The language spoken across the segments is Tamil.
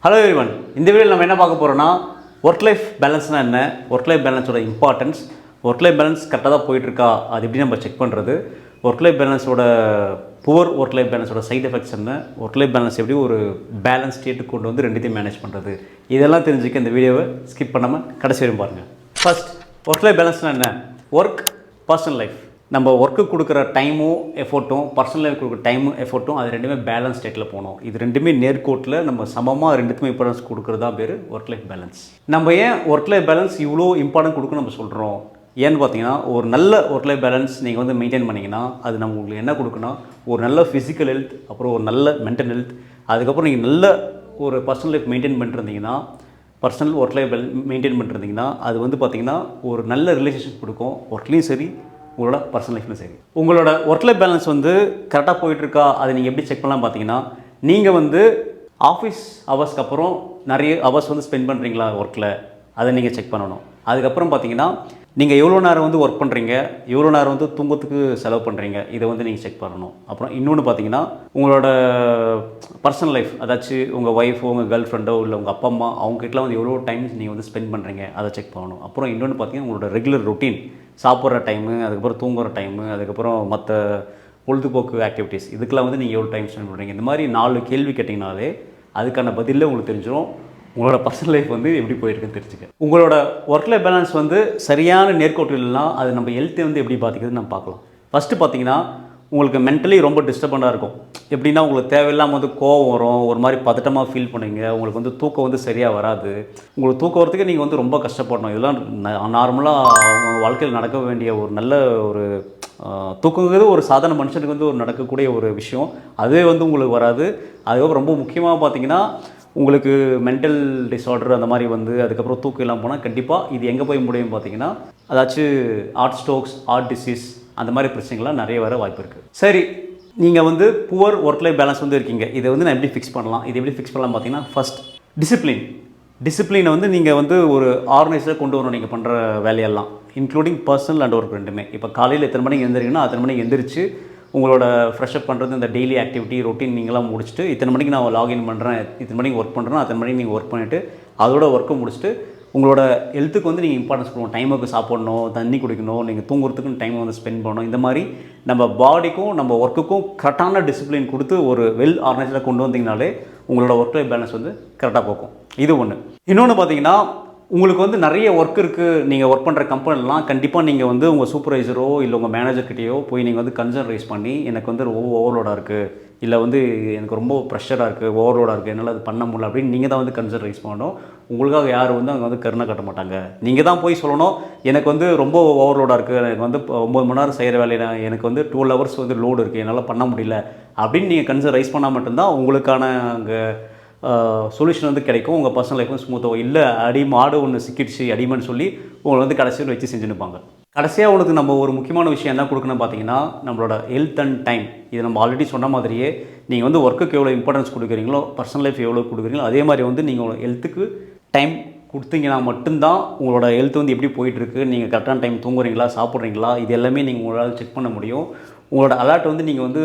ஹலோ எவ்ரிவன், இந்த வீடியோவில் நம்ம என்ன பார்க்க போகிறோம்னா ஒர்க் லைஃப் பேலன்ஸ்னால் என்ன, ஒர்க் லைஃப் பேலன்ஸோட இம்பார்ட்டன்ஸ், ஒர்க் லைஃப் பேலன்ஸ் கரெக்டாக தான் போயிட்டுருக்கா, அது எப்படி நம்ம செக் பண்ணுறது, ஒர்க் லைஃப் பேலன்ஸோட புவர் ஒர்க் லைஃப் பேலன்ஸோட சைட் எஃபெக்ட்ஸ் என்ன, ஒர்க் லைஃப் பேலன்ஸ் எப்படி ஒரு பேலன்ஸ் ஸ்டேட்டுக்கு கொண்டு வந்து ரெண்டுத்தையும் மேனேஜ் பண்ணுறது, இதெல்லாம் தெரிஞ்சுக்க இந்த வீடியோவை ஸ்கிப் பண்ணாமல் கடைசி வரையும் பாருங்கள். ஃபர்ஸ்ட், ஒர்க் லைஃப் பேலன்ஸ்னால் என்ன? ஒர்க், பர்சனல் லைஃப், நம்ம ஒர்க்கு கொடுக்குற டைமும் எஃபோர்ட்டும், பர்சனல் லைஃப் கொடுக்குற டைமும் எஃபோர்ட்டும் அது ரெண்டுமே பேலன்ஸ் ஸ்டேட்டில் போகணும். இது ரெண்டுமே நேர்கோட்டில் நம்ம சமமாக ரெண்டுத்துமே இம்பார்ட்டன்ஸ் கொடுக்குறது தான் பேர் ஒர்க் லைஃப் பேலன்ஸ். நம்ம ஏன் ஒர்க் லைஃப் பேலன்ஸ் இவ்வளோ இம்பார்ட்டன்ட் கொடுக்கணும் நம்ம சொல்கிறோம்? ஏன்னு பார்த்தீங்கன்னா, ஒரு நல்ல ஒர்க் லைஃப் பேலன்ஸ் நீங்கள் வந்து மெயின்டைன் பண்ணிங்கன்னா அது நம்ம உங்களுக்கு என்ன கொடுக்குன்னா, ஒரு நல்ல ஃபிசிக்கல் ஹெல்த், அப்புறம் ஒரு நல்ல மென்டல் ஹெல்த், அதுக்கப்புறம் நீங்கள் நல்ல ஒரு பர்சனல் லைஃப் மெயின்டைன் பண்ணிருந்தீங்கன்னா, பர்சனல் ஒர்க் லைஃப் மெயின்டைன் பண்ணிருந்தீங்கன்னா அது வந்து பார்த்திங்கன்னா ஒரு நல்ல ரிலேஷன்ஷிப் கொடுக்கும், ஒர்க்லேயும் சரி உங்களோட பர்சனல் லைஃப்லையும் சரி. உங்களோட ஒர்க் லைஃப் பேலன்ஸ் வந்து கரெக்டாக போயிட்டுருக்கா, அதை நீங்கள் எப்படி செக் பண்ணலாம் பார்த்தீங்கன்னா, நீங்கள் வந்து ஆஃபீஸ் ஹவர்ஸ்க்கு அப்புறம் நிறைய ஹவர்ஸ் வந்து ஸ்பெண்ட் பண்ணுறீங்களா ஒர்க்கில், அதை நீங்கள் செக் பண்ணணும். அதுக்கப்புறம் பார்த்தீங்கன்னா, நீங்கள் எவ்வளோ நேரம் வந்து ஒர்க் பண்ணுறீங்க, எவ்வளோ நேரம் வந்து தூங்கத்துக்கு செலவு பண்ணுறீங்க, இதை வந்து நீங்கள் செக் பண்ணணும். அப்புறம் இன்னொன்று பார்த்தீங்கன்னா, உங்களோட பர்சனல் லைஃப், அதாச்சும் உங்கள் ஒய்ஃபோ, உங்கள் கேர்ள் ஃப்ரெண்டோ, இல்லை உங்கள் அப்பா அம்மா, அவங்ககிட்டலாம் வந்து எவ்வளோ டைம் நீங்கள் வந்து ஸ்பெண்ட் பண்ணுறீங்க, அதை செக் பண்ணணும். அப்புறம் இன்னொன்று பார்த்தீங்கன்னா, உங்களோட ரெகுலர் ரொட்டீன், சாப்பிட்ற டைமு, அதுக்கப்புறம் தூங்குகிற டைமு, அதுக்கப்புறம் மற்ற பொழுதுபோக்கு ஆக்டிவிட்டீஸ், இதுக்கெல்லாம் வந்து நீங்கள் எவ்வளோ டைம் ஸ்பெண்ட் பண்ணுறீங்க, இந்த மாதிரி 4 கேள்வி கேட்டிங்கனாலே அதுக்கான பதிலில் உங்களுக்கு தெரிஞ்சிடும் உங்களோட பர்சனல் லைஃப் வந்து எப்படி போயிருக்குன்னு தெரிஞ்சுக்க. உங்களோட ஒர்க் லைஃப் பேலன்ஸ் வந்து சரியான நேர்கோட்டில் இல்லைனா அது நம்ம ஹெல்த்தை வந்து எப்படி பாதிக்குதுன்னு நம்ம பார்க்கலாம். ஃபஸ்ட்டு பார்த்தீங்கன்னா, உங்களுக்கு மென்டலி ரொம்ப டிஸ்டர்பண்டாக இருக்கும். எப்படின்னா, உங்களுக்கு தேவையில்லாமல் வந்து கோவம் வரும், ஒரு மாதிரி பதட்டமாக ஃபீல் பண்ணுவீங்க, உங்களுக்கு வந்து தூக்கம் வந்து சரியாக வராது. உங்களுக்கு தூக்கம் வரத்துக்கு நீங்கள் வந்து ரொம்ப கஷ்டப்படணும். இதெல்லாம் நார்மலாக அவங்க வாழ்க்கையில் நடக்க வேண்டிய ஒரு நல்ல ஒரு தூக்கங்கிறது ஒரு சாதாரண மனுஷனுக்கு வந்து ஒரு நடக்கக்கூடிய ஒரு விஷயம். அதுவே வந்து உங்களுக்கு வராது. அதுக்கப்புறம் ரொம்ப முக்கியமாக பார்த்தீங்கன்னா, உங்களுக்கு மென்டல் டிஸார்டர் அந்த மாதிரி வந்து அதுக்கப்புறம் தூக்கம் இல்லாமல் போனால் கண்டிப்பாக இது எங்கே போய் முடியும் பார்த்தீங்கன்னா, அதாச்சும் ஹார்ட் ஸ்ட்ரோக்ஸ், ஹார்ட் டிசீஸ், அந்த மாதிரி பிரச்சனைகள்லாம் நிறைய வர வாய்ப்பு இருக்குது. சரி, நீங்கள் வந்து புவர் ஒர்க் லைஃப் பேலன்ஸ் வந்து இருக்கீங்க, இதை வந்து நான் எப்படி ஃபிக்ஸ் பண்ணலாம்? இது எப்படி ஃபிக்ஸ் பண்ணலாம் பார்த்தீங்கன்னா, ஃபஸ்ட் டிசிப்ளினை வந்து நீங்கள் வந்து ஒரு ஆர்கனைஸாக கொண்டு வரணும். நீங்கள் பண்ணுற வேலையெல்லாம் இன்க்ளூடிங் பர்சனல் அண்ட் ஒர்க் ரெண்டுமே. இப்போ காலையில் எத்தனை மணிக்கு எழுந்திரிங்கன்னா அத்தனை மணிக்கு எந்திரிச்சு உங்களோட ஃப்ரெஷ்அப் பண்ணுறது, இந்த டெய்லி ஆக்டிவிட்டி ரொட்டீன் நீங்களாம் முடிச்சுட்டு, இத்தனை மணிக்கு நான் லாகின் பண்ணுறேன், இத்தனை மணிக்கு ஒர்க் பண்ணுறேன், அத்தனை மணிக்கு நீங்கள் ஒர்க் பண்ணிவிட்டு அதோட ஒர்க்கை முடிச்சுட்டு உங்களோட ஹெல்த்துக்கு வந்து நீங்கள் இம்பார்ட்டன்ஸ் கொடுக்கணும். டைமுக்கு சாப்பிடணும், தண்ணி குடிக்கணும், நீங்கள் தூங்குறதுக்குன்னு டைம் வந்து ஸ்பெண்ட் பண்ணணும். இந்த மாதிரி நம்ம பாடிக்கும் நம்ம ஒர்க்குக்கும் கரெக்டான டிசிப்ளின் கொடுத்து ஒரு வெல் ஆர்கனைஸ்டாக கொண்டு வந்தீங்கனாலே உங்களோட ஒர்க் லைஃப் பேலன்ஸ் வந்து கரெக்டாக போகும். இது ஒன்று. இன்னொன்று பார்த்தீங்கன்னா, உங்களுக்கு வந்து நிறைய ஒர்க் இருக்குது, நீங்கள் ஒர்க் பண்ணுற கம்பெனிலாம் கண்டிப்பாக நீங்கள் வந்து உங்கள் சூப்பர்வைசரோ இல்லை உங்கள் மேனேஜர்கிட்டையோ போய் நீங்கள் வந்து கன்சர்ன் ரைஸ் பண்ணி, எனக்கு வந்து ரொம்ப ஓவர்லோடாக இருக்குது, இல்லை வந்து எனக்கு ரொம்ப ப்ரெஷராக இருக்குது, ஓவர்லோடாக இருக்குது, என்னால் அது பண்ண முடியல அப்படின்னு நீங்கள் தான் வந்து கன்சர்ன் ரைஸ் பண்ணணும். உங்களுக்காக யார் வந்து அங்கே வந்து கருணை கட்ட மாட்டாங்க. நீங்கள் தான் போய் சொல்லணும், எனக்கு வந்து ரொம்ப ஓவர்லோடாக இருக்குது, எனக்கு வந்து 9 மணி நேரம் செய்கிற வேலையில் எனக்கு வந்து 12 ஹவர்ஸ் வந்து லோடு இருக்குது, என்னால் பண்ண முடியல அப்படின்னு நீங்கள் கன்சர்ன் ரைஸ் பண்ணால் மட்டும்தான் உங்களுக்கான அங்கே சொல்யூஷன் வந்து கிடைக்கும். உங்கள் பர்சனல் லைஃப் வந்து ஸ்மூத்தாக. இல்லை மாடு ஒன்று சிக்கிடுச்சு அடிமன்னு சொல்லி உங்களை வந்து கடைசியில் வச்சு செஞ்சுருப்பாங்க. கடைசியாக உனக்கு நம்ம ஒரு முக்கியமான விஷயம் என்ன கொடுக்கணும் பார்த்தீங்கன்னா, நம்மளோட ஹெல்த் அண்ட் டைம். இது நம்ம ஆல்ரெடி சொன்ன மாதிரியே நீங்கள் வந்து ஒர்க்குக்கு எவ்வளோ இம்பார்ட்டன்ஸ் கொடுக்குறீங்களோ, பர்சனல் லைஃப் எவ்வளோ கொடுக்குறீங்களோ, அதே மாதிரி வந்து நீங்கள் ஹெல்த்துக்கு டைம் கொடுத்தீங்கன்னா மட்டும்தான் உங்களோட ஹெல்த் வந்து எப்படி போயிட்டுருக்கு, நீங்கள் கரெக்டான டைம் தூங்குறீங்களா, சாப்பிட்றீங்களா, இது எல்லாமே நீங்கள் உங்களால் செக் பண்ண முடியும். உங்களோட அலர்ட் வந்து நீங்கள் வந்து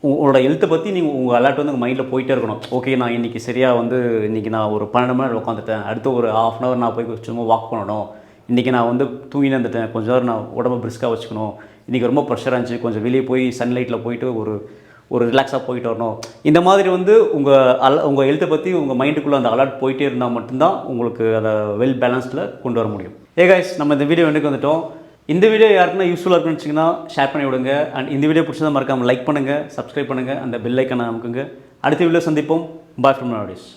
உங்களோட ஹெல்த்தை பற்றி நீங்கள் உங்கள் அலர்ட் வந்து உங்கள் மைண்டில் போயிட்டே இருக்கணும். ஓகே, நான் இன்றைக்கி சரியாக வந்து இன்றைக்கி நான் ஒரு 12 மணி நேரம் உட்காந்துட்டேன், அடுத்து ஒரு ½ அன் ஹவர் நான் போய் சும்மா வாக் பண்ணணும், இன்றைக்கி நான் வந்து தூங்கினே இருந்துட்டேன், கொஞ்சம் நேரம் நான் உடம்பை பிரிஸ்காக வச்சுக்கணும், இன்றைக்கி ரொம்ப ப்ரெஷராக இருந்துச்சு, கொஞ்சம் வெளியே போய் சன்லைட்டில் போயிட்டு ஒரு ரிலாக்ஸாக போயிட்டு வரணும். இந்த மாதிரி வந்து உங்கள் ஹெல்த்தை பற்றி உங்கள் மைண்டுக்குள்ளே அந்த அலர்ட் போயிட்டே இருந்தால் மட்டும்தான் உங்களுக்கு அதை வெல் பேலன்ஸ்டில் கொண்டு வர முடியும். கைஸ், நம்ம இந்த வீடியோ எனக்கு வந்துட்டோம். இந்த வீடியோ யாருக்குன்னா யூஸ்ஃபுல்லாக இருக்குன்னு வச்சிங்கன்னா ஷேர் பண்ணி விடுங்க. அண்ட் இந்த வீடியோ பிடிச்சதான் மறக்காமல் லைக் பண்ணுங்கள், சப்ஸ்கிரைப் பண்ணுங்கள், அந்த பெல் ஐக்கானை அமுக்குங்க. அடுத்த வீடியோ சந்திப்போம். Bye from nowadays.